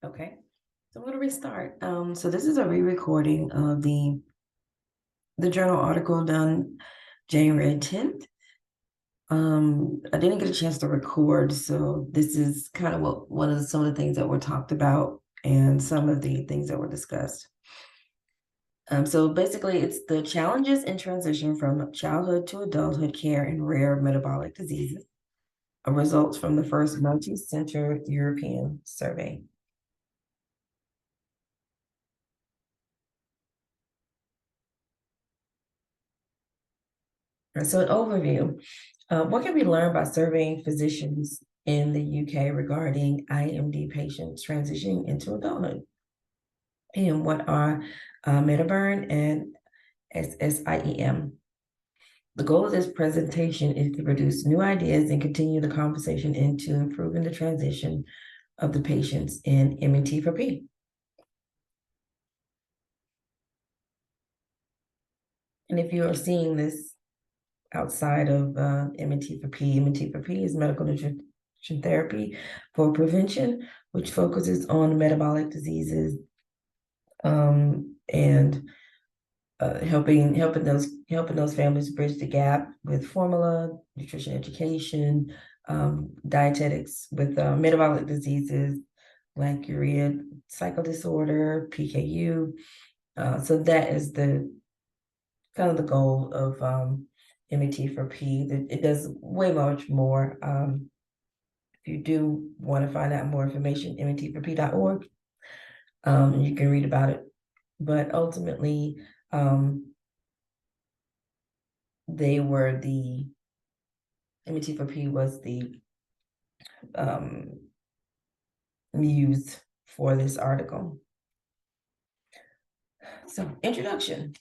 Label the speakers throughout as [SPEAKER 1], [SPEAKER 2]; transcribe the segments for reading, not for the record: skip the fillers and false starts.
[SPEAKER 1] Okay, so I'm going to restart. So this is a re-recording of the journal article done January 10th. I didn't get a chance to record, so this is kind of some of the things that were talked about and some of the things that were discussed. So basically, it's the challenges in transition from childhood to adulthood care in rare metabolic diseases, results from the first multi-center European survey. And so an overview. What can we learn by surveying physicians in the UK regarding IMD patients transitioning into adulthood? And what are metaburn and SSIEM? The goal of this presentation is to produce new ideas and continue the conversation into improving the transition of the patients in MNT for P. And if you are seeing this outside of MNT for P, MNT for P is medical nutrition therapy for prevention, which focuses on metabolic diseases and helping those families bridge the gap with formula, nutrition education, dietetics with metabolic diseases like urea cycle disorder, PKU. So that is the kind of the goal of MET for P. It does way much more. If you do want to find out more information, metforp.org, you can read about it. But ultimately, they were the MET4P was the muse for this article. So, introduction.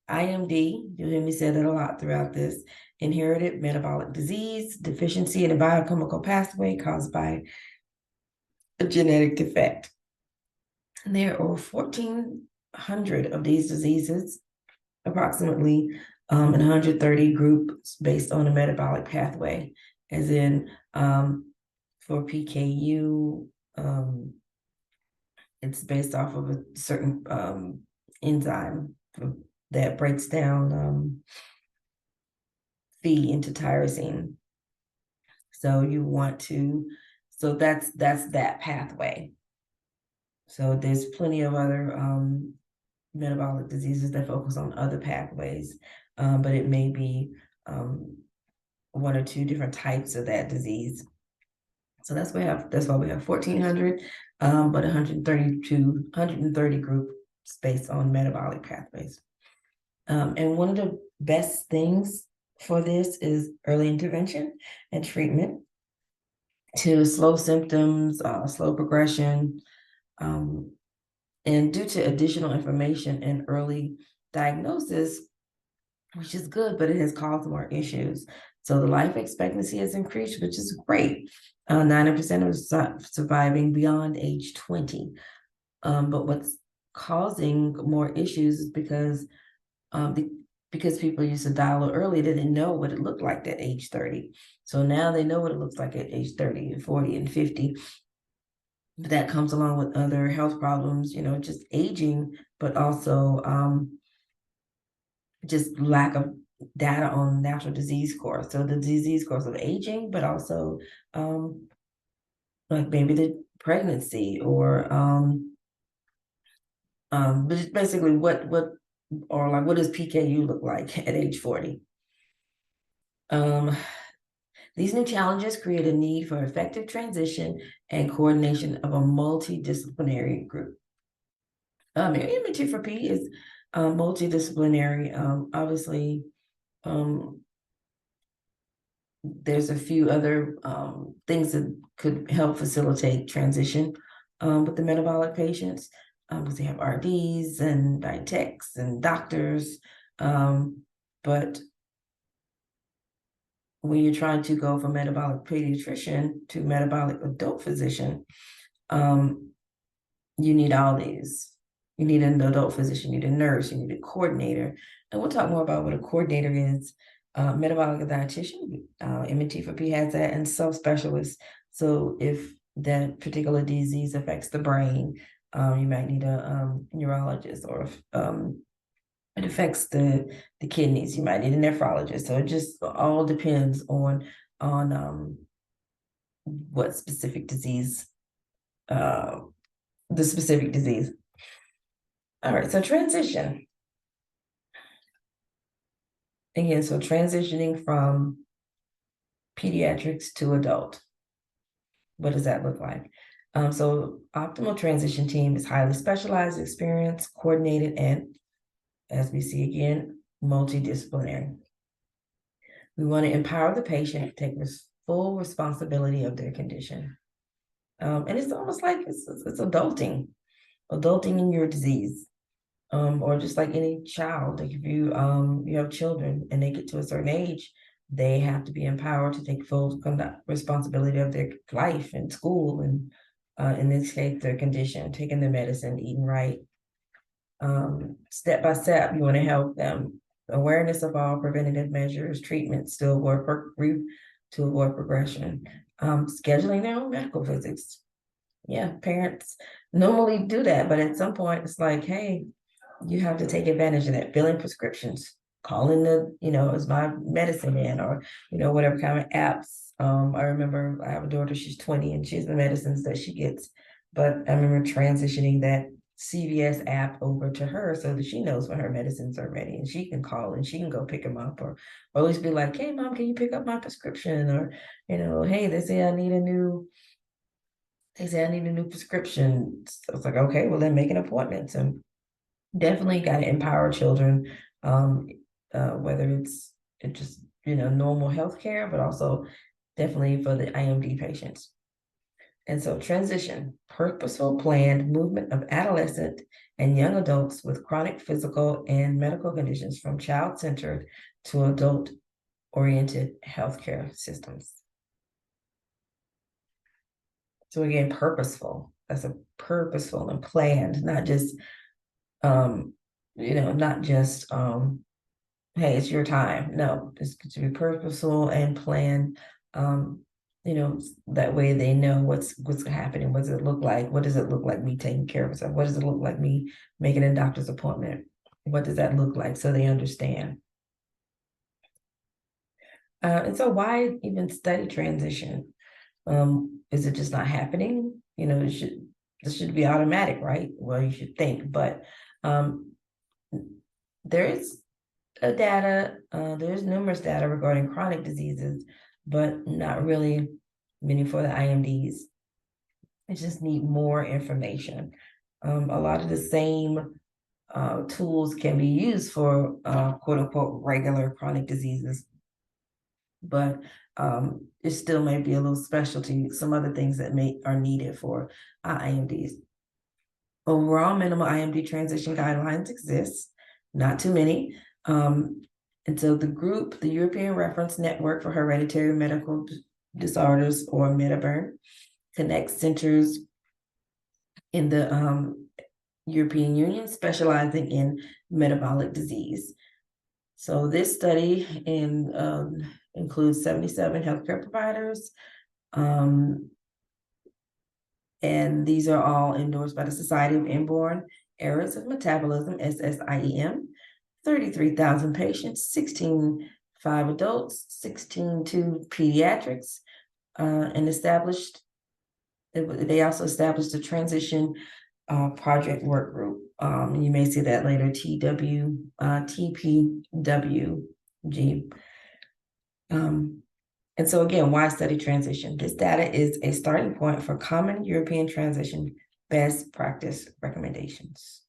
[SPEAKER 1] IMD, you hear me say that a lot throughout this, inherited metabolic disease, deficiency in a biochemical pathway caused by a genetic defect. And there are over 1,400 of these diseases, approximately in 130 groups based on a metabolic pathway, as in for PKU, it's based off of a certain enzyme that breaks down Phe into tyrosine. So you want to, so that's that pathway. So there's plenty of other metabolic diseases that focus on other pathways, but it may be one or two different types of that disease. So that's why we have 1,400, but 130 groups based on metabolic pathways. And one of the best things for this is early intervention and treatment to slow symptoms, slow progression, and due to additional information and early diagnosis, which is good, but it has caused more issues. So the life expectancy has increased, which is great. 90% of surviving beyond age 20. But what's causing more issues is because people used to die a little early, they didn't know what it looked like at age 30. So now they know what it looks like at age 30 and 40 and 50. But that comes along with other health problems, just aging, but also just lack of data on natural disease course. So the disease course of aging, but also like maybe the pregnancy or but basically what does PKU look like at age 40? These new challenges create a need for effective transition and coordination of a multidisciplinary group. MT for P is multidisciplinary. Obviously, there's a few other things that could help facilitate transition with the metabolic patients, because they have RDs and dietetics and doctors. But when you're trying to go from metabolic pediatrician to metabolic adult physician, you need all these. You need an adult physician, you need a nurse, you need a coordinator. And we'll talk more about what a coordinator is. Metabolic dietitian, MNT for P has that, and self-specialist. So if that particular disease affects the brain, you might need a neurologist, or if it affects the kidneys, you might need a nephrologist. So it just all depends on what specific disease, the specific disease. All right, so transition. Again, so transitioning from pediatrics to adult. What does that look like? So optimal transition team is highly specialized, experienced, coordinated, and, as we see again, multidisciplinary. We want to empower the patient to take full responsibility of their condition. And it's almost like it's adulting in your disease. Or just like any child, like if you have children and they get to a certain age, they have to be empowered to take full responsibility of their life and school, and in this case, their condition, taking their medicine, eating right. Step by step, you want to help them. Awareness of all preventative measures, treatments to avoid progression. Scheduling their own medical visits. Yeah, parents normally do that, but at some point it's like, hey, you have to take advantage of that. Filling prescriptions, calling is my medicine in, or, whatever kind of apps. I remember I have a daughter, she's 20, and she's the medicines that she gets. But I remember transitioning that CVS app over to her so that she knows when her medicines are ready, and she can call and she can go pick them up, or always be like, hey, mom, can you pick up my prescription? Or, hey, they say I need a new prescription. So it's like, okay, well, then make an appointment. So definitely got to empower children, whether it's just normal healthcare, but also definitely for the IMD patients. And so transition, purposeful planned movement of adolescent and young adults with chronic physical and medical conditions from child-centered to adult-oriented healthcare systems. So again, purposeful. That's a purposeful and planned, not just not just hey, it's your time. No, it's to be purposeful and planned. That way they know what's happening. What does it look like? What does it look like me taking care of myself? What does it look like me making a doctor's appointment? What does that look like? So they understand. And so why even study transition? Is it just not happening? This should be automatic, right? Well, you should think, but there is there's numerous data regarding chronic diseases, but not really many for the IMDs. I just need more information. A lot of the same tools can be used for quote unquote regular chronic diseases, but it still may be a little specialty, some other things that are needed for IMDs. Overall, minimal IMD transition guidelines exist, not too many. And so the European Reference Network for Hereditary Medical Disorders, or MedBurn, connects centers in the European Union specializing in metabolic disease. So this study includes 77 healthcare providers, and these are all endorsed by the Society of Inborn Errors of Metabolism, SSIEM. 33,000 patients, 16,500 adults, 16,200 pediatrics, and they also established a transition project work group. You may see that later, TPWG. And so again, why study transition? This data is a starting point for common European transition best practice recommendations.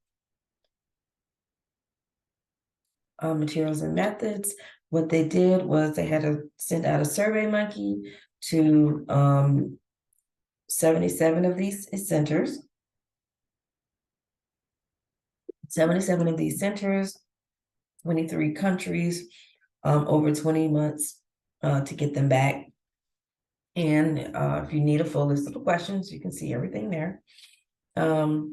[SPEAKER 1] Materials and methods. What they did was they had to send out a survey monkey to 77 of these centers. 77 of these centers, 23 countries, over 20 months to get them back. And if you need a full list of the questions, you can see everything there. But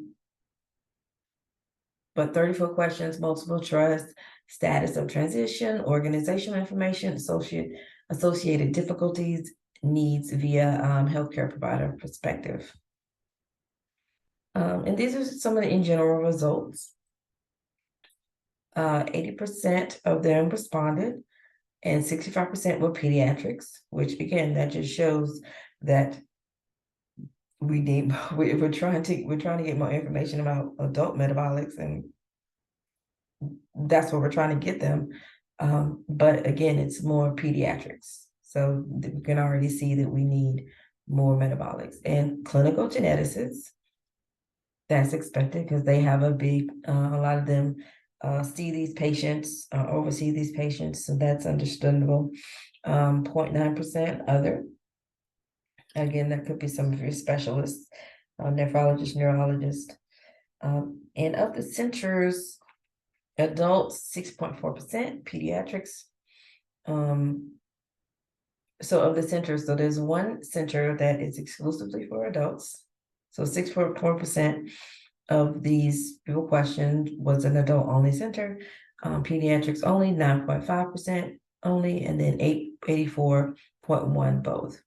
[SPEAKER 1] 34 questions, multiple trust, status of transition, organizational information, associated difficulties, needs via healthcare provider perspective. And these are some of the in general results. 80% of them responded, and 65% were pediatrics, which again, that just shows that we're trying to get more information about adult metabolics, and that's what we're trying to get them. But again, it's more pediatrics. So we can already see that we need more metabolics and clinical geneticists. That's expected because they have a lot of them see these patients, oversee these patients. So that's understandable. 0.9% other. Again, that could be some of your specialists, nephrologists, neurologists. And of the centers, adults, 6.4%, pediatrics. So of the centers, so there's one center that is exclusively for adults. So 6.4% of these people questioned was an adult-only center. Pediatrics only, 9.5% only, and then 84.1 both.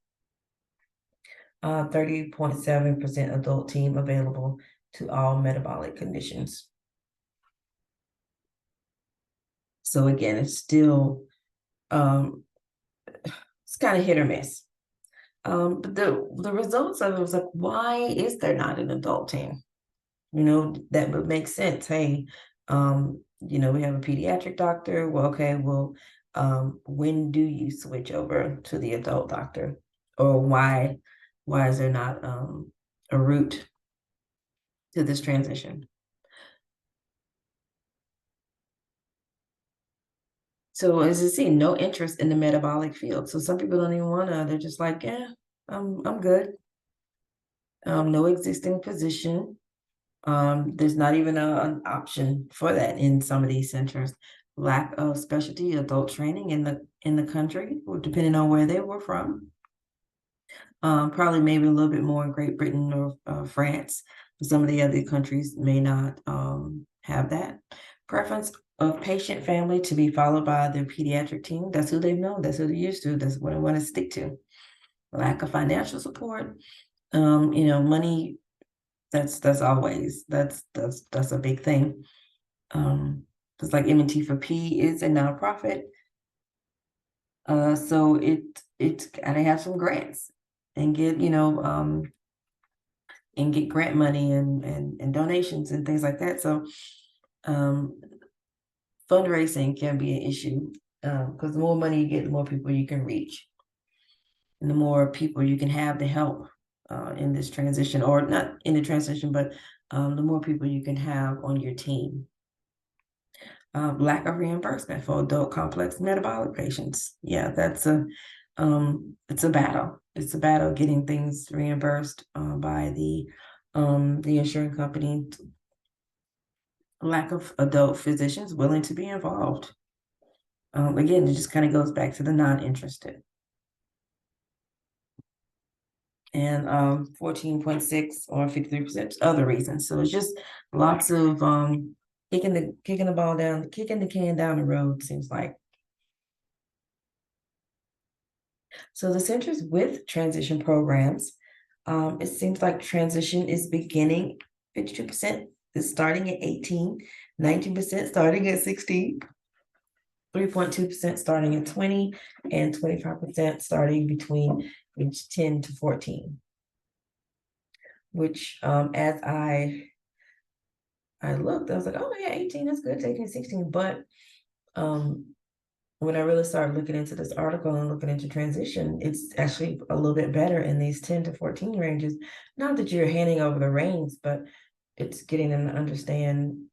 [SPEAKER 1] 30.7% adult team available to all metabolic conditions. So again, it's still, it's kind of hit or miss. But the results of it was like, why is there not an adult team? You know, that would make sense. Hey, you know, we have a pediatric doctor. Well, okay, well, when do you switch over to the adult doctor? Or why is there not a route to this transition? So as you see, no interest in the metabolic field. So some people don't even wanna, they're just like, yeah, I'm good. No existing position. There's not even an option for that in some of these centers. Lack of specialty adult training in the country, or depending on where they were from. Probably maybe a little bit more in Great Britain or France. Some of the other countries may not have that. Preference of patient family to be followed by their pediatric team. That's who they've known. That's who they're used to. That's what I want to stick to. Lack of financial support. You know, money. That's always that's a big thing. Just like M&T for P is a nonprofit. So it's gotta have some grants and get, you know, and get grant money and donations and things like that. So fundraising can be an issue because the more money you get, the more people you can reach, and the more people you can have to help in this transition, or not in the transition, but the more people you can have on your team. Lack of reimbursement for adult complex metabolic patients. Yeah, that's it's a battle. It's a battle getting things reimbursed by the insurance company. Lack of adult physicians willing to be involved. Again, it just kind of goes back to the non-interested. And 14.6 or 53% other reasons. So it's just lots of kicking the can down the road, seems like. So the centers with transition programs, it seems like transition is beginning. 52% is starting at 18, 19% starting at 16, 3.2% starting at 20, and 25% starting between age 10 to 14. Which as I looked, I was like, oh yeah, 18, that's good, taking 16. But when I really started looking into this article and looking into transition, it's actually a little bit better in these 10 to 14 ranges. Not that you're handing over the reins, but it's getting them to understand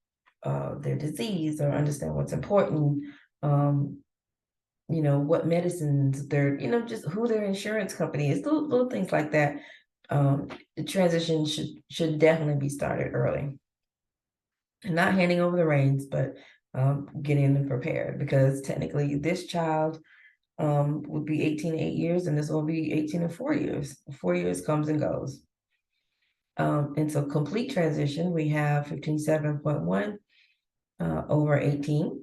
[SPEAKER 1] their disease or understand what's important, you know, what medicines they're, you know, just who their insurance company is, little things like that. The transition should definitely be started early. And not handing over the reins, but getting them prepared, because technically this child would be 18 in 8 years, and this will be 18 in 4 years. 4 years comes and goes. And so complete transition, we have 57.1 over 18,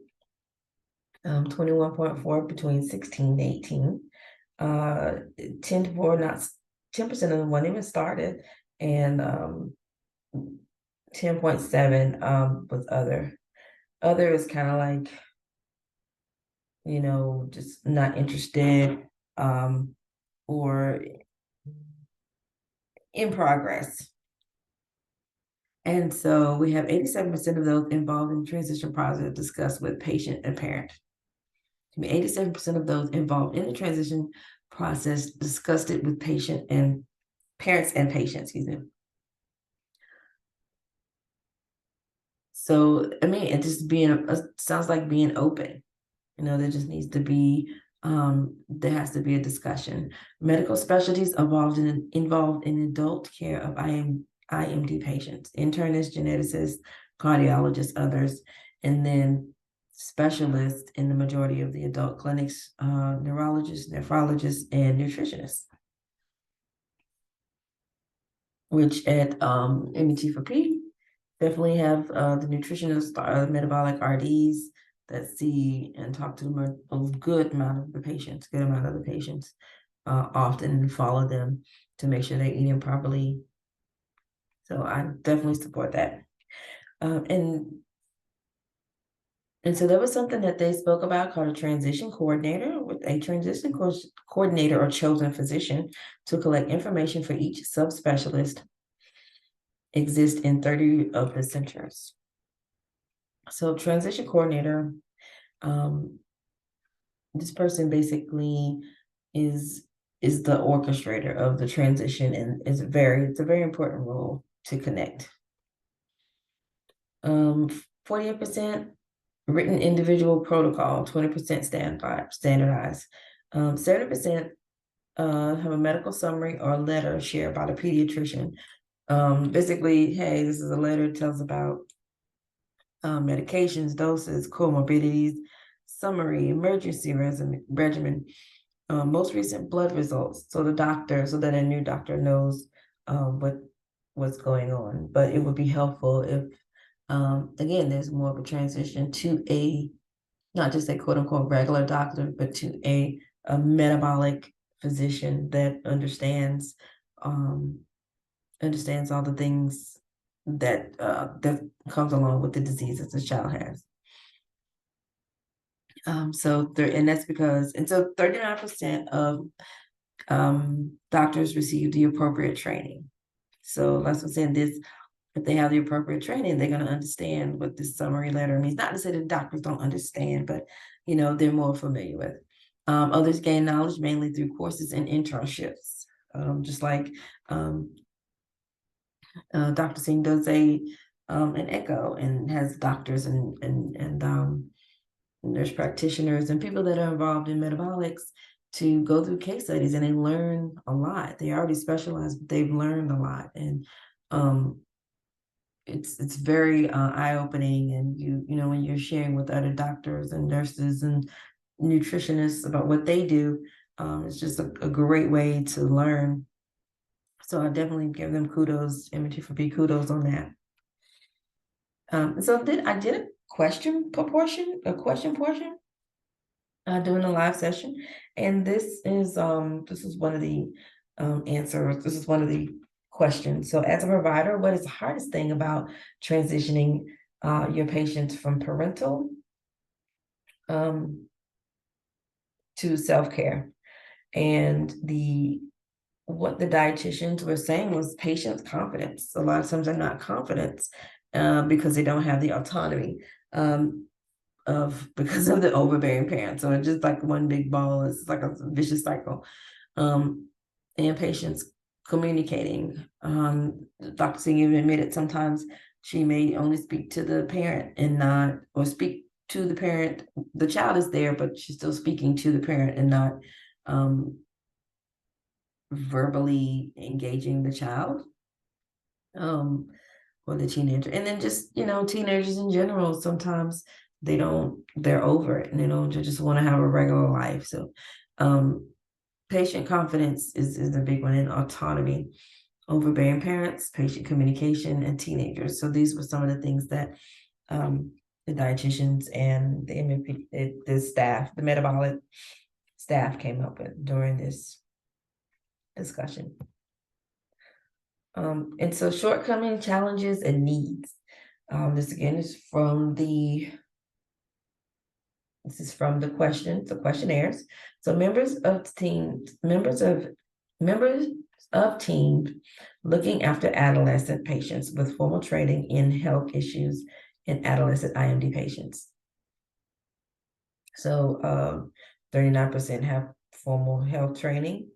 [SPEAKER 1] 21.4 between 16 and 18, 10 to 4, not 10% of them weren't even started, and 10.7 was other. Other is kind of like, just not interested, or in progress. And so we have 87% of those involved in the transition process discussed with patient and parent. 87% of those involved in the transition process discussed it with patient and parents and patients, excuse me. So, I mean, it just sounds like being open. There just needs to be, there has to be a discussion. Medical specialties involved in adult care of IMD patients, internists, geneticists, cardiologists, others, and then specialists in the majority of the adult clinics, neurologists, nephrologists, and nutritionists. Which at IMD for P definitely have the nutritionists, metabolic RDs that see and talk to a good amount of the patients, often, and follow them to make sure they're eating properly. So I definitely support that. And so there was something that they spoke about called a transition coordinator, with a transition coordinator or chosen physician to collect information for each subspecialist exist in 30 of the centers. So transition coordinator, this person basically is the orchestrator of the transition, and it's a very important role to connect. 48% written individual protocol, 20% standardized. 70% have a medical summary or letter shared by the pediatrician. Basically, hey, this is a letter that tells about medications, doses, comorbidities, summary, emergency regimen, most recent blood results, so that a new doctor knows what's going on. But it would be helpful if, again, there's more of a transition to not just a quote unquote regular doctor, but to a metabolic physician that understands all the things that comes along with the diseases the child has. And that's because, and so 39% of doctors receive the appropriate training. So that's what I'm saying, if they have the appropriate training, they're going to understand what this summary letter means. Not to say that doctors don't understand, but they're more familiar with. Others gain knowledge mainly through courses and internships, just like Dr. Singh does an echo and has doctors and nurse practitioners and people that are involved in metabolics to go through case studies, and they learn a lot. They already specialize, but they've learned a lot, and it's very eye-opening. And when you're sharing with other doctors and nurses and nutritionists about what they do, it's just a great way to learn. So I definitely give them kudos, IMD for B, kudos on that. So I did a question portion during the live session, and this is one of the answers. This is one of the questions. So as a provider, what is the hardest thing about transitioning your patients from parental to self-care? And what the dietitians were saying was patients' confidence. A lot of times they're not confident because they don't have the autonomy because of the overbearing parents. So it's just like one big ball. It's like a vicious cycle. And patients communicating. Dr. Singh even admitted sometimes she may only speak to the parent or speak to the parent. The child is there, but she's still speaking to the parent and not verbally engaging the child or the teenager. And then just, teenagers in general, sometimes they're over it and they just want to have a regular life. So patient confidence is the big one, and autonomy, overbearing parents, patient communication, and teenagers. So these were some of the things that the dietitians and the MMP, the staff, the metabolic staff came up with during this discussion. And so shortcomings, challenges, and needs. This again is from the questionnaires. So members of teams looking after adolescent patients with formal training in health issues in adolescent IMD patients. So 39% have formal health training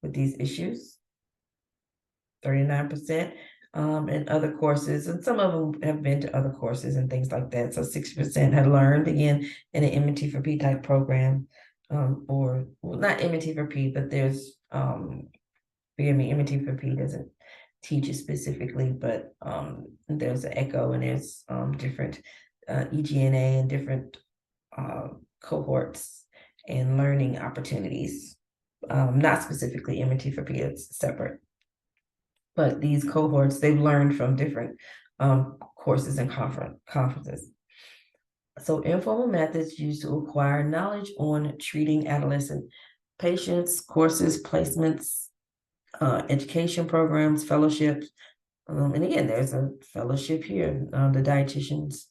[SPEAKER 1] with these issues. 39% in other courses, and some of them have been to other courses and things like that. So 60% had learned again in an MNT for P type program, or well, not MNT for P, but there's forgive me, MNT for P doesn't teach it specifically, but there's an ECHO and there's different EGNA and different cohorts and learning opportunities. Not specifically MNT for P, it's separate. But these cohorts, they've learned from different courses and conferences. So informal methods used to acquire knowledge on treating adolescent patients, courses, placements, education programs, fellowships. And again, there's a fellowship here. The dietitians,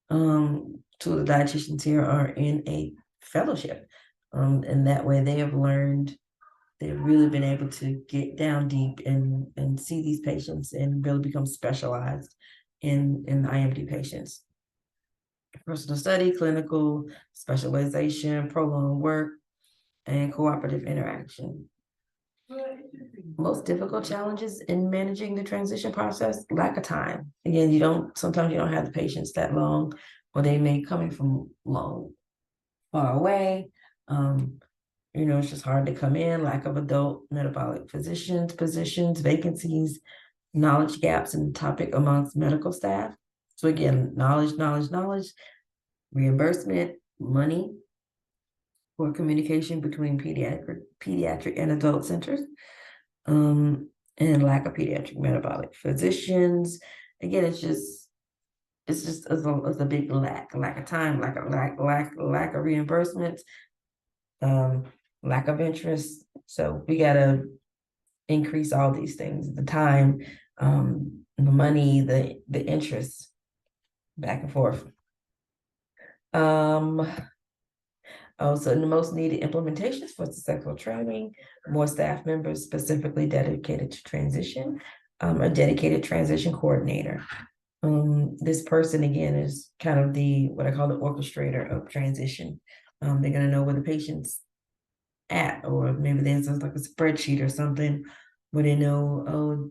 [SPEAKER 1] two of the dietitians here are in a fellowship. And that way they have learned, they've really been able to get down deep and see these patients and really become specialized in IMD patients. Personal study, clinical specialization, prolonged work, and cooperative interaction. Most difficult challenges in managing the transition process: lack of time. Again, sometimes you don't have the patients that long, or they may coming from far away. It's just hard to come in, lack of adult metabolic physicians, positions, vacancies, knowledge gaps in the topic amongst medical staff. So again, knowledge, reimbursement, money for communication between pediatric and adult centers, and lack of pediatric metabolic physicians. Again, it's just a big lack of time, lack of reimbursements, lack of interest. So we gotta increase all these things: the time, the money, the interest, back and forth. Also, the most needed implementations for successful training: more staff members specifically dedicated to transition, a dedicated transition coordinator. This person again is kind of what I call the orchestrator of transition. They're going to know where the patient's at, or maybe there's like a spreadsheet or something where they know, oh,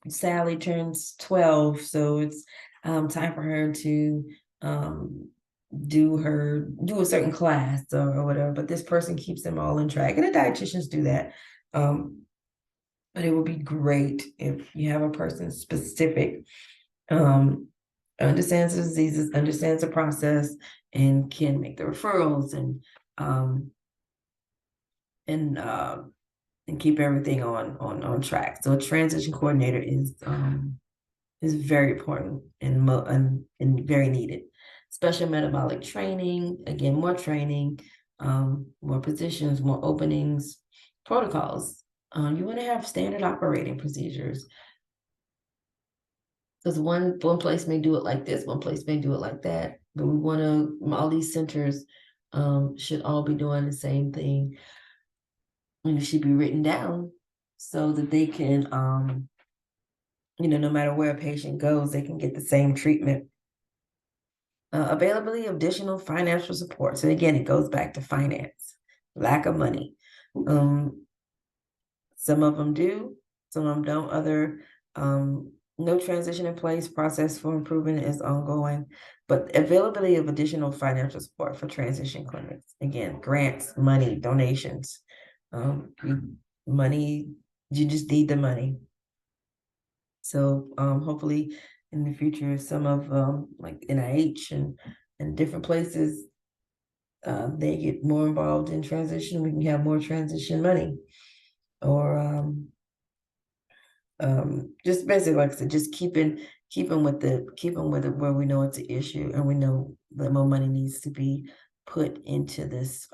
[SPEAKER 1] Sally turns 12, so it's time for her to do a certain class or whatever. But this person keeps them all in track, and the dietitians do that. But it would be great if you have a person specific, understands the diseases, understands the process, and can make the referrals and keep everything on track. So a transition coordinator is very important and very needed. Special metabolic training, again, more training, more positions, more openings, protocols. You want to have standard operating procedures, because one place may do it like this, one place may do it like that, but we want to, all these centers should all be doing the same thing, and it should be written down so that they can, no matter where a patient goes, they can get the same treatment. Availability of additional financial support. So again, it goes back to finance, lack of money. Some of them do, some of them don't. No transition in place, process for improvement is ongoing, but availability of additional financial support for transition clinics. Again, grants, money, donations, money, you just need the money. So hopefully in the future, some of like NIH and different places, they get more involved in transition. We can have more transition money, or just basically, like I said, just keeping with it where we know it's an issue and we know that more money needs to be put into this,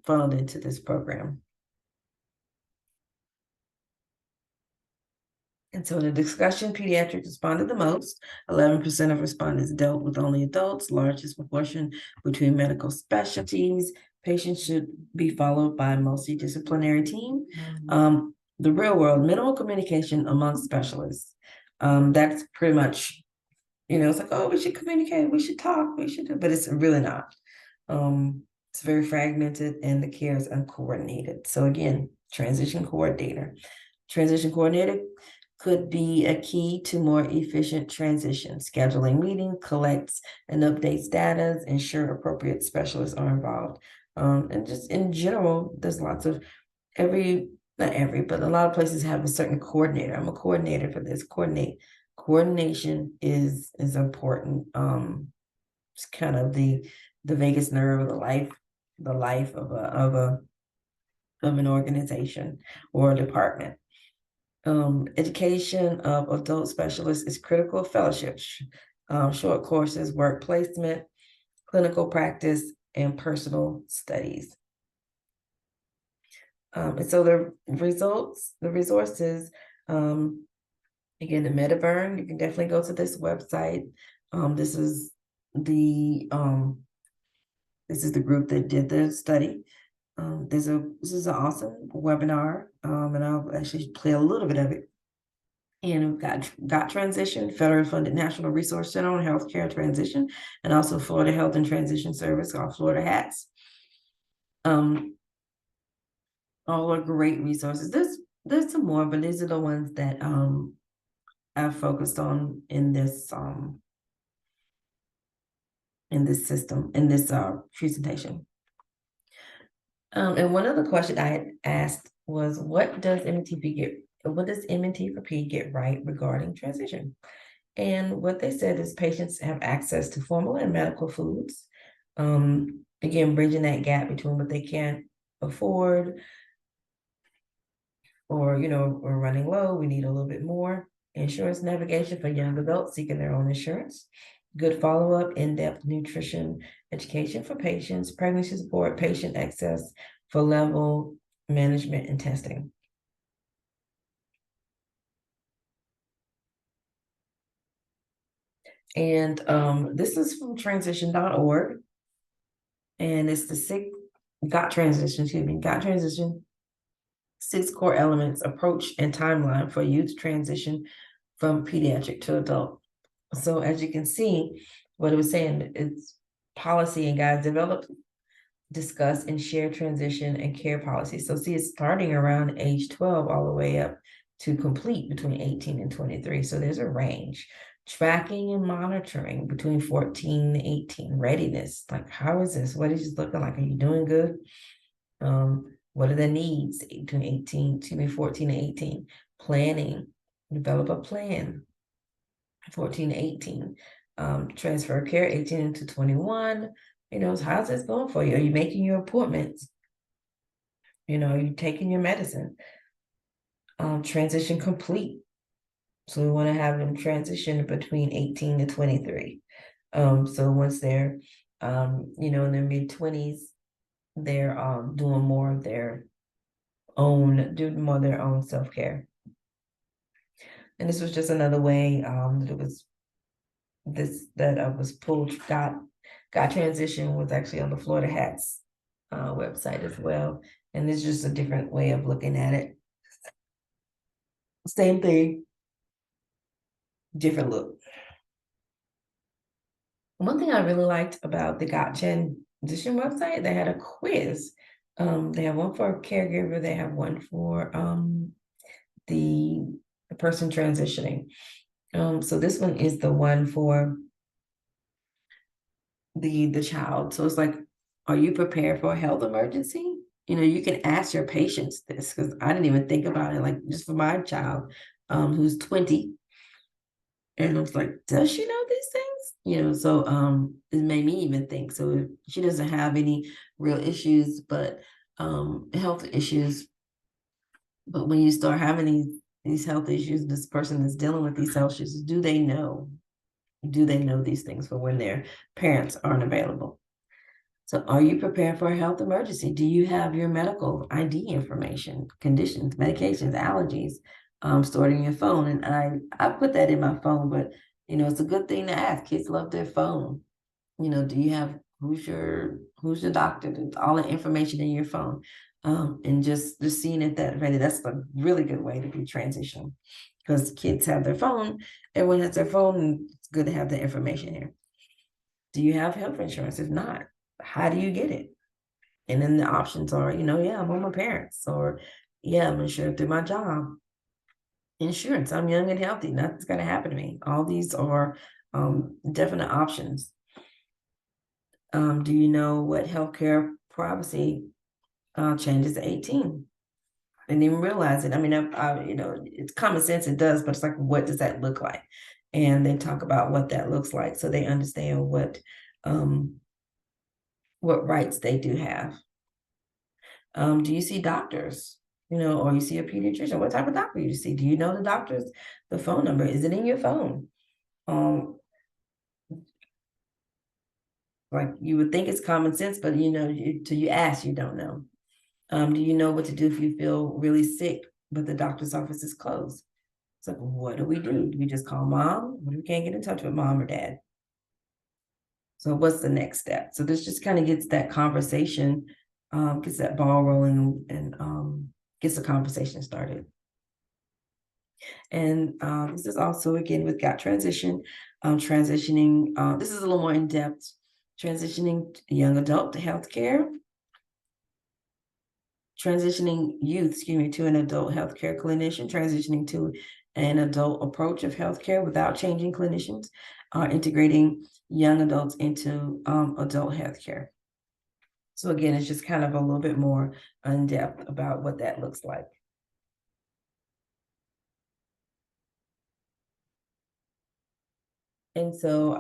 [SPEAKER 1] funneled into this program. And so in the discussion, pediatrics responded the most. 11% of respondents dealt with only adults, largest proportion between medical specialties. Patients should be followed by a multidisciplinary team. The real world, minimal communication among specialists. That's pretty much, it's like, oh, we should communicate, we should talk, we should do, but it's really not. It's very fragmented and the care is uncoordinated. So again, transition coordinator. Transition coordinator could be a key to more efficient transition. Scheduling meetings, collects and updates data, ensure appropriate specialists are involved. And just in general, there's lots of not every, but a lot of places have a certain coordinator. I'm a coordinator for this. Coordination is important. It's kind of the vagus nerve of the life of an organization or a department. Education of adult specialists is critical. Fellowships, short courses, work placement, clinical practice, and personal studies. And so the resources, again, the Metaburn, you can definitely go to this website. This is the group that did the study. This is an awesome webinar, and I'll actually play a little bit of it. And we've got Transition, federally funded National Resource Center on Healthcare Transition, and also Florida Health and Transition Service, or Florida HATS. All are great resources. There's some more, but these are the ones that I've focused on in this system, in this presentation. And one of the questions I had asked was, what does MNT for P get right regarding transition? And what they said is patients have access to formula and medical foods. Again, bridging that gap between what they can't afford or, we're running low, we need a little bit more. Insurance navigation for young adults seeking their own insurance. Good follow-up, in-depth nutrition education for patients, pregnancy support, patient access for level management and testing. And this is from transition.org. And it's the GOT transition, 6 core elements, approach, and timeline for youth transition from pediatric to adult. So as you can see, what it was saying, it's policy and guides develop, discuss, and share transition and care policy. So see, it's starting around age 12 all the way up to complete between 18 and 23. So there's a range. Tracking and monitoring between 14 and 18. Readiness, like, how is this? What is this looking like? Are you doing good? What are the needs between 14 and 18? Planning, develop a plan. 14 to 18. Transfer care, 18 to 21. How's this going for you? Are you making your appointments? Are you taking your medicine? Transition complete. So we want to have them transition between 18 to 23. So once they're, in their mid-20s, they're doing more of their own self-care. And this was just another way that was pulled. Got Transition was actually on the Florida HATS website as well. And it's just a different way of looking at it. Same thing, different look. One thing I really liked about the Got Transition website, they had a quiz. They have one for a caregiver, they have one for the person transitioning. So this one is the one for the child. So it's like, are you prepared for a health emergency? You can ask your patients this, because I didn't even think about it, like just for my child, who's 20. And I was like, does she know these things? So it made me even think. So if she doesn't have any real issues, but health issues. But when you start having these health issues, this person that's dealing with these health issues, do they know these things for when their parents aren't available? So are you prepared for a health emergency? Do you have your medical ID information, conditions, medications, allergies, stored in your phone? And I put that in my phone, but it's a good thing to ask. Kids love their phone. Do you have who's your doctor? All the information in your phone. And just seeing it that ready, that's a really good way to be transition, because kids have their phone, everyone has their phone, and it's good to have the information here. Do you have health insurance? If not, how do you get it? And then the options are, yeah, I'm on my parents, or yeah, I'm insured through my job. Insurance, I'm young and healthy, nothing's gonna happen to me. All these are definite options. Do you know what healthcare privacy changes at 18? I didn't even realize it. I mean, it's common sense, it does, but it's like, what does that look like? And they talk about what that looks like, so they understand what rights they do have. Do you see doctors? Or you see a pediatrician? What type of doctor you see? Do you know the doctor's the phone number? Is it in your phone? Like, you would think it's common sense, but till you ask, you don't know. Do you know what to do if you feel really sick, but the doctor's office is closed? It's like, what do we do? Do we just call mom? What if we can't get in touch with mom or dad? So what's the next step? So this just kind of gets that conversation, gets that ball rolling, and gets the conversation started. And this is also, again, with Got Transition, transitioning, this is a little more in depth, transitioning young adult to healthcare, transitioning youth, to an adult healthcare clinician, transitioning to an adult approach of healthcare without changing clinicians, integrating young adults into adult healthcare. So again, it's just kind of a little bit more in depth about what that looks like. And so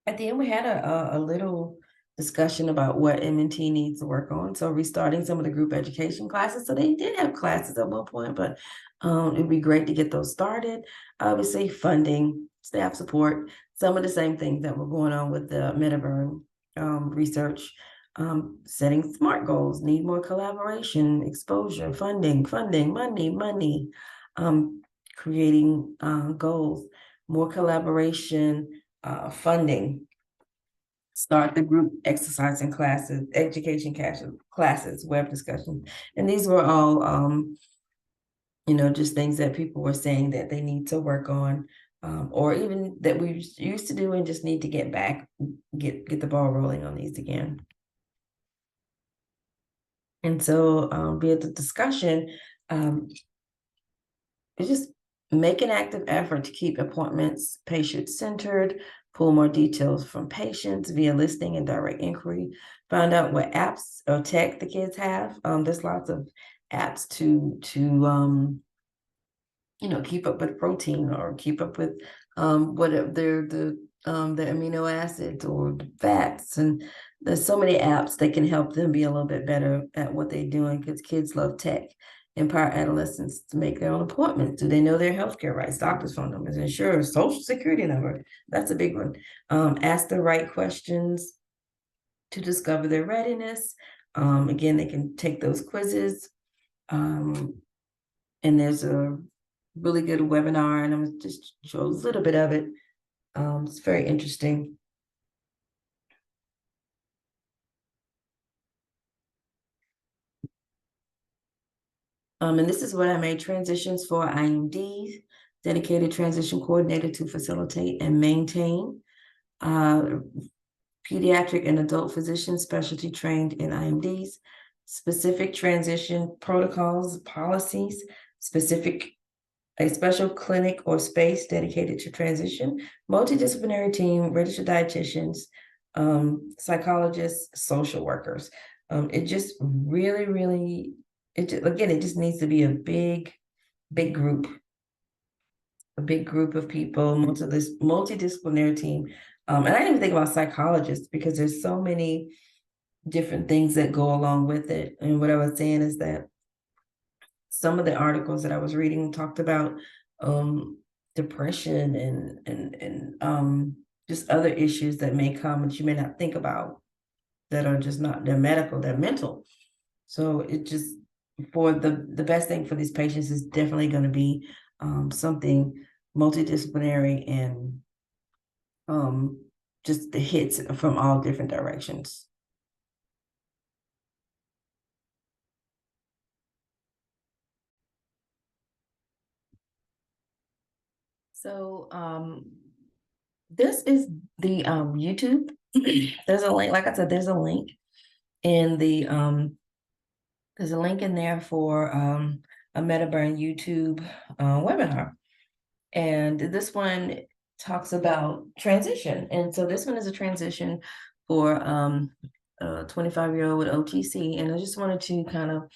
[SPEAKER 1] at the end, we had a little discussion about what M&T needs to work on. So restarting some of the group education classes. So they did have classes at one point, but it'd be great to get those started. Obviously, funding, staff support, some of the same things that were going on with the Metaburn research. Setting SMART goals, need more collaboration, exposure, funding, money, creating goals, more collaboration, funding, start the group exercising classes, education classes, web discussion. And these were all, just things that people were saying that they need to work on, or even that we used to do and just need to get back, get the ball rolling on these again. And so via the discussion, just make an active effort to keep appointments patient-centered, pull more details from patients via listing and direct inquiry, find out what apps or tech the kids have. There's lots of apps to keep up with protein, or keep up with whatever the amino acids or the fats. And there's so many apps that can help them be a little bit better at what they're doing, because kids love tech. Empower adolescents to make their own appointments. Do they know their healthcare rights, doctor's phone numbers, insurance, social security number? That's a big one. Ask the right questions to discover their readiness. Again, they can take those quizzes. And there's a really good webinar, and I'm gonna just show a little bit of it. It's very interesting. And this is what I made: transitions for IMD, dedicated transition coordinator to facilitate and maintain. Pediatric and adult physicians specialty trained in IMDs, specific transition protocols, policies, a special clinic or space dedicated to transition, multidisciplinary team, registered dietitians, psychologists, social workers. It just really, really, it just needs to be a big group, of people, multidisciplinary team. And I didn't even think about psychologists, because there's so many different things that go along with it. And what I was saying is that some of the articles that I was reading talked about depression and just other issues that may come that you may not think about that are just not, they're medical, they're mental. So it just, for the best thing for these patients is definitely going to be something multidisciplinary and just the hits from all different directions. So this is the YouTube. There's a link, like I said, there's a link in the there's a link in there for a MetaBurn YouTube webinar. And this one talks about transition. And so this one is a transition for a 25-year-old with OTC. And I just wanted to kind of,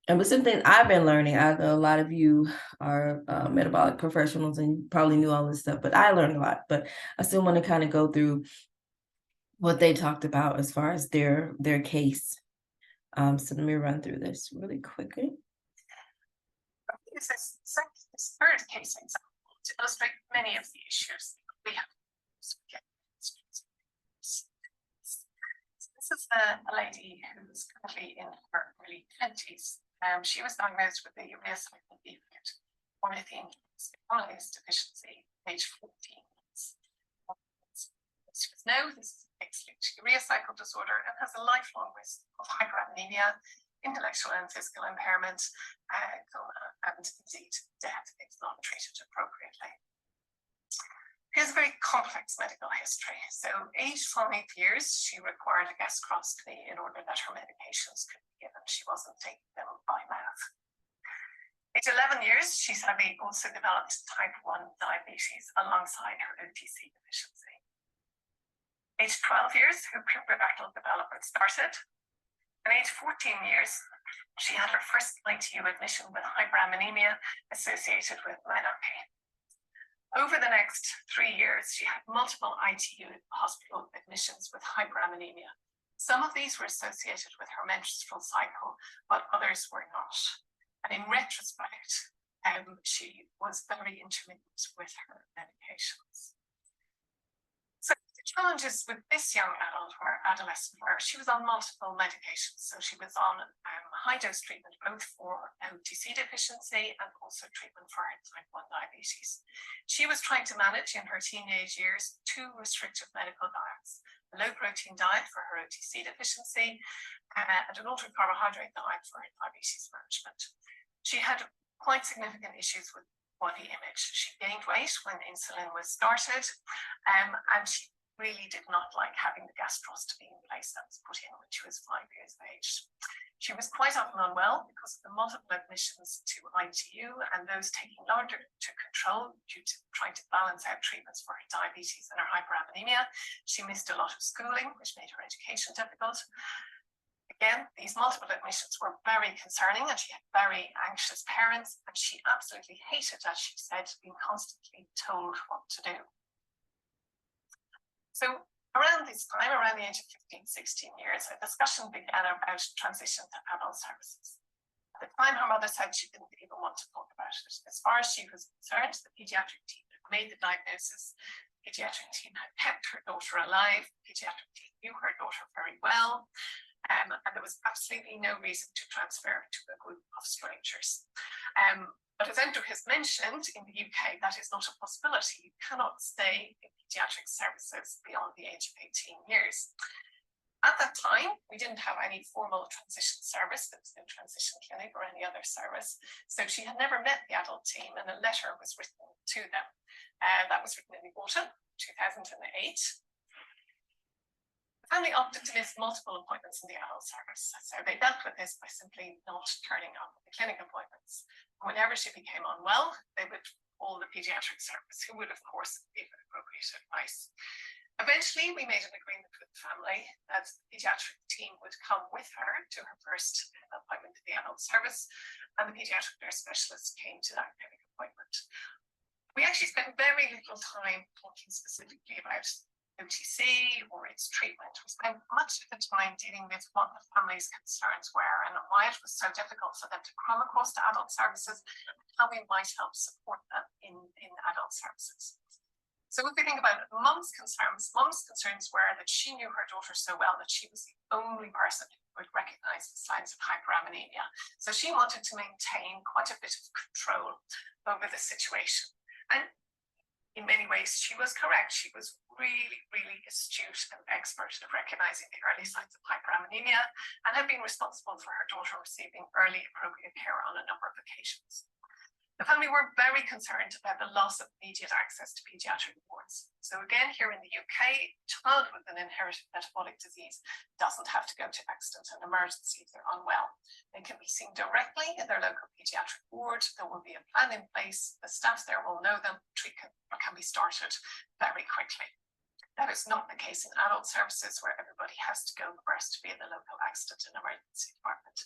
[SPEAKER 1] and with something I've been learning, I know a lot of you are metabolic professionals and you probably knew all this stuff, but I learned a lot. But I still want to kind of go through what they talked about as far as their case. So let me run through this really quickly.
[SPEAKER 2] This is this third case example to illustrate many of the issues we have. This is a lady who's currently in her early 20s. She was diagnosed with a urea cycle defect, ornithine amylase deficiency, age 14. She was now this X-linked urea cycle disorder and has a lifelong risk of hyperammonemia, intellectual and physical impairment, coma, and indeed death if not treated appropriately. She has a very complex medical history. So, aged 5 years, she required a gastroscopy in order that her medications could be given. She wasn't taking them by mouth. Age 11 years, she sadly also developed type 1 diabetes alongside her OTC deficiency. Age 12 years, her pubertal development started. At age 14 years, she had her first ITU admission with hyperammonemia associated with menarche. Over the next 3 years, she had multiple ITU hospital admissions with hyperammonemia. Some of these were associated with her menstrual cycle, but others were not. And in retrospect, she was very intermittent with her medications. So the challenges with this young adult or adolescent were she was on multiple medications. So she was on high-dose treatment both for OTC deficiency and also treatment for her type 1 diabetes. She was trying to manage in her teenage years 2 restrictive medical diets, a low-protein diet for her OTC deficiency and an altered carbohydrate diet for her diabetes management. She had quite significant issues with body image. She gained weight when insulin was started, and she really did not like having the gastroscopy in place that was put in when she was 5 years of age. She was quite often unwell because of the multiple admissions to ITU and those taking longer to control due to trying to balance out treatments for her diabetes and her hyperammonemia. She missed a lot of schooling, which made her education difficult. Again, these multiple admissions were very concerning and she had very anxious parents and she absolutely hated, as she said, being constantly told what to do. So around this time, around the age of 15, 16 years, a discussion began about transition to adult services. At the time, her mother said she didn't even want to talk about it. As far as she was concerned, the pediatric team had made the diagnosis. The pediatric team had kept her daughter alive. The pediatric team knew her daughter very well. And there was absolutely no reason to transfer to a group of strangers. But as Andrew has mentioned, in the UK, that is not a possibility. You cannot stay in pediatric services beyond the age of 18 years. At that time, we didn't have any formal transition service. There was no transition clinic or any other service. So she had never met the adult team and a letter was written to them. That was written in the autumn, 2008. The family opted to miss multiple appointments in the adult service. So they dealt with this by simply not turning up at the clinic appointments. Whenever she became unwell, they would call the pediatric service, who would, of course, give appropriate advice. Eventually, we made an agreement with the family that the pediatric team would come with her to her first appointment to the adult service, and the pediatric nurse specialist came to that clinic appointment. We actually spent very little time talking specifically about OTC or its treatment. We spent much of the time dealing with what the family's concerns were and why it was so difficult for them to come across to adult services and how we might help support them in adult services. So if we think about mum's concerns were that she knew her daughter so well that she was the only person who would recognize the signs of hyperammonemia. So she wanted to maintain quite a bit of control over the situation. And in many ways, she was correct. She was really, really astute and expert at recognizing the early signs of hyperammonemia and had been responsible for her daughter receiving early appropriate care on a number of occasions. The family were very concerned about the loss of immediate access to paediatric wards. So again, here in the UK, a child with an inherited metabolic disease doesn't have to go to accident and emergency if they're unwell. They can be seen directly in their local paediatric ward. There will be a plan in place. The staff there will know them. Treatment can be started very quickly. That is not the case in adult services where everybody has to go first to be in the local accident and emergency department.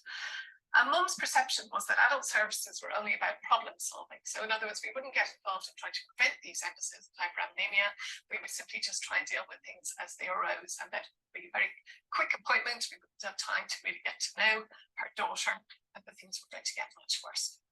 [SPEAKER 2] And mum's perception was that adult services were only about problem solving. So in other words, we wouldn't get involved in trying to prevent these episodes of hyperammonemia. We would simply just try and deal with things as they arose. And that would be a very quick appointment. We wouldn't have time to really get to know her daughter, and the things were going to get much worse.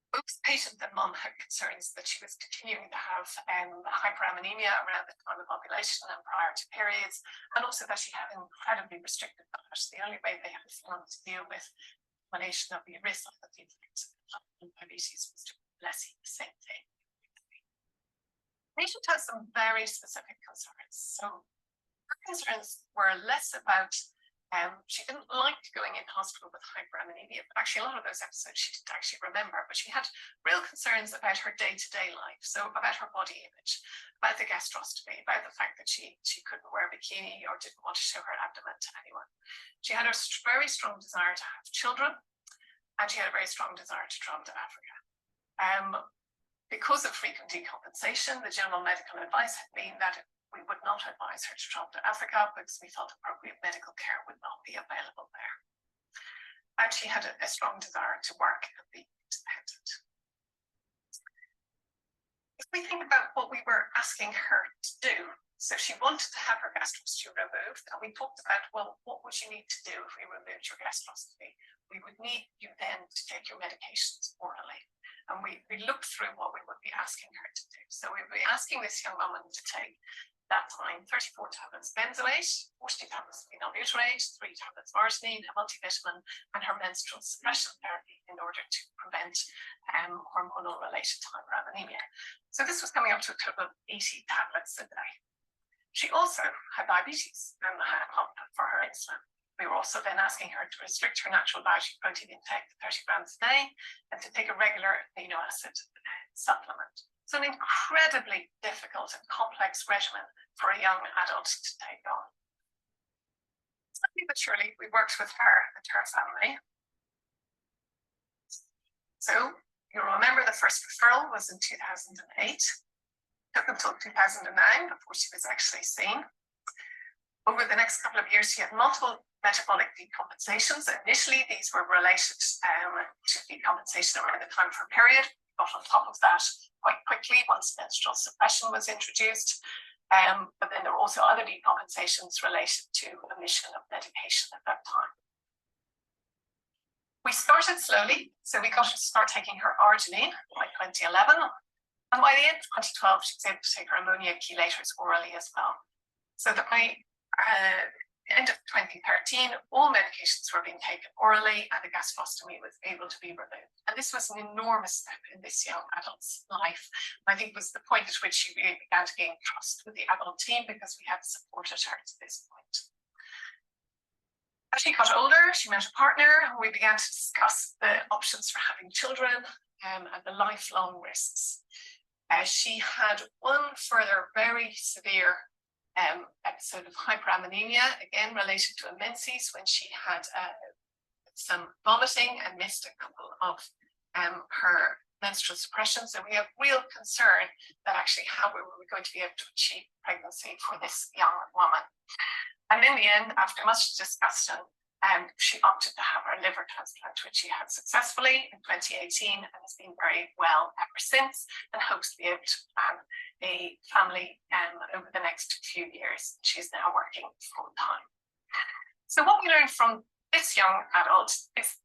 [SPEAKER 2] Both patient and mum had concerns that she was continuing to have hyperammonemia around the time of ovulation and prior to periods, and also that she had an incredibly restricted diet. The only way they had found to deal with the combination of the risk of the effects of diabetes was to less eat the same thing. The patient has some very specific concerns. So her concerns were less about she didn't like going in hospital with hyperammonemia, but actually a lot of those episodes she didn't actually remember, but she had real concerns about her day-to-day life. So about her body image, about the gastrostomy, about the fact that she couldn't wear a bikini or didn't want to show her abdomen to anyone. She had a very strong desire to have children, and she had a very strong desire to travel to Africa. Because of frequent decompensation, the general medical advice had been that we would not advise her to travel to Africa because we felt appropriate medical care would not be available there. And she had a strong desire to work and be independent. If we think about what we were asking her to do, so she wanted to have her gastrostomy removed, and we talked about, well, what would you need to do if we removed your gastrostomy? We would need you then to take your medications orally. And we looked through what we would be asking her to do. So we would be asking this young woman to take that time 34 tablets benzoate, 40 tablets of phenylbutyrate, 3 tablets of arginine, a multivitamin, and her menstrual suppression therapy in order to prevent hormonal related hyperammonemia. So this was coming up to a total of 80 tablets a day. She also had diabetes and had pump for her insulin. We were also then asking her to restrict her natural dietary protein intake to 30 grams a day and to take a regular amino acid supplement. So an incredibly difficult and complex regimen for a young adult to take on. Slowly but surely, we worked with her and her family. So you'll remember the first referral was in 2008. Took until 2009 before she was actually seen. Over the next couple of years, she had multiple metabolic decompensations. Initially, these were related to decompensation around the time of her period. Got on top of that quite quickly once menstrual suppression was introduced. But then there were also other decompensations related to omission of medication at that time. We started slowly, so we got her to start taking her arginine by 2011. And by the end of 2012, she was able to take her ammonia chelators orally as well. So that by end of 2013, all medications were being taken orally and the gastrostomy was able to be removed. And this was an enormous step in this young adult's life. I think it was the point at which she really began to gain trust with the adult team because we had supported her to this point. As she got older, she met a partner and we began to discuss the options for having children and the lifelong risks. She had one further very severe episode of hyperammonemia, again related to a menses, when she had some vomiting and missed a couple of her menstrual suppression. So we have real concern that actually how we were going to be able to achieve pregnancy for this young woman. And in the end, after much discussion, she opted to have her liver transplant, which she had successfully in 2018 and has been very well ever since, and hopes to be able to plan a family over the next few years. She's now working full time. So what we learned from this young adult is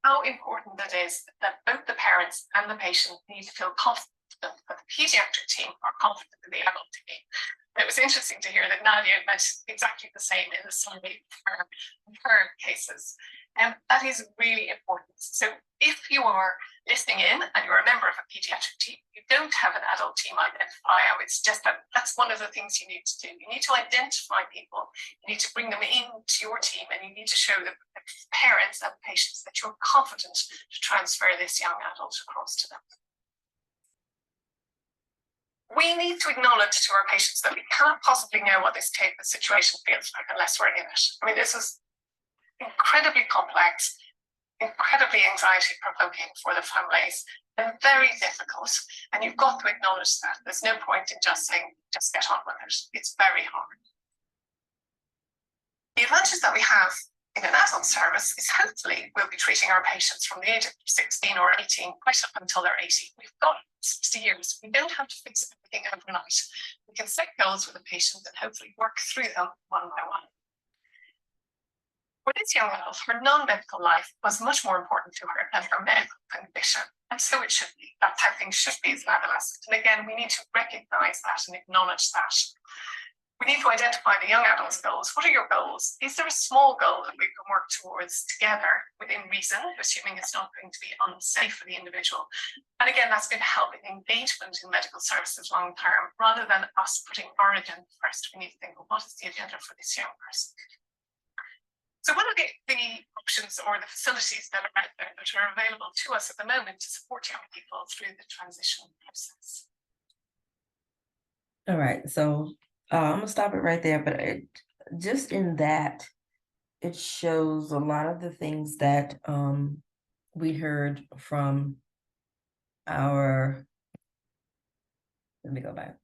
[SPEAKER 2] how important it is that both the parents and the patient need to feel confident confident, but the pediatric team are confident in the adult team. It was interesting to hear that Nadia mentioned exactly the same in the summary of her cases. And that is really important. So if you are listening in and you're a member of a pediatric team, you don't have an adult team identifier. It's just that's one of the things you need to do. You need to identify people. You need to bring them into your team, and you need to show the parents and patients that you're confident to transfer this young adult across to them. We need to acknowledge to our patients that we cannot possibly know what this situation feels like unless we're in it. I mean, this is incredibly complex, incredibly anxiety provoking for the families, and very difficult. And you've got to acknowledge that. There's no point in just saying, just get on with it. It's very hard. The advantage that we have in an adult service is hopefully we'll be treating our patients from the age of 16 or 18 right up until they're 80. We've got 60 years. We don't have to fix everything overnight. We can set goals with the patient and hopefully work through them one by one. For this young adult, her non-medical life was much more important to her than her medical condition. And so it should be. That's how things should be as an adolescent. And again, we need to recognize that and acknowledge that. We need to identify the young adult's goals. What are your goals? Is there a small goal that we can work towards together within reason, assuming it's not going to be unsafe for the individual? And again, that's going to help with engagement in medical services long term, rather than us putting our agenda first. We need to think, well, what is the agenda for this young person? So what are the options or the facilities that are out there that are available to us at the moment to support young people through the transition process?
[SPEAKER 1] All right, so I'm gonna stop it right there, but just in that, it shows a lot of the things that we heard from our, let me go back.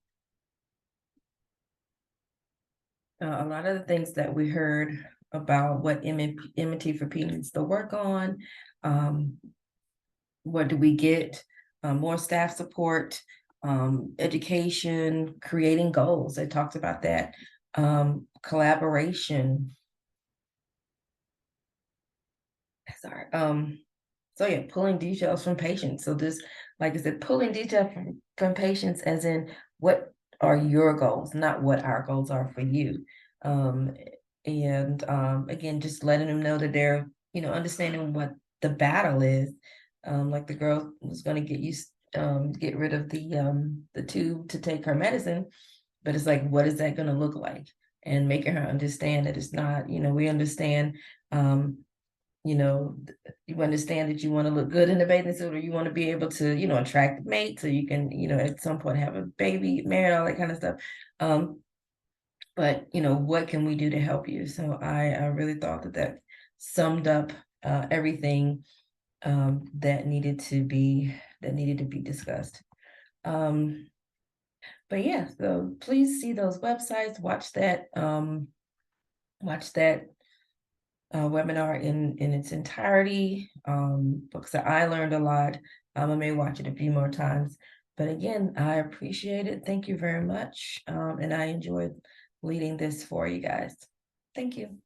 [SPEAKER 1] A lot of the things that we heard about what MT for P needs to work on, what do we get, more staff support, education, creating goals. I talked about that, collaboration. Sorry. So yeah, pulling details from patients. So this, like I said, pulling detail from patients, as in what are your goals, not what our goals are for you. Again, just letting them know that they're, understanding what the battle is. Like the girl was going to get rid of the tube to take her medicine, but it's like, what is that going to look like? And making her understand that it's not, we understand, you understand that you want to look good in the bathing suit, or you want to be able to, attract a mate so you can, at some point have a baby, marry, all that kind of stuff. But what can we do to help you? So I really thought that summed up everything that needed to be discussed. But yeah, so please see those websites, watch that webinar in its entirety, because I learned a lot. I may watch it a few more times, but again, I appreciate it. Thank you very much. And I enjoyed leading this for you guys. Thank you.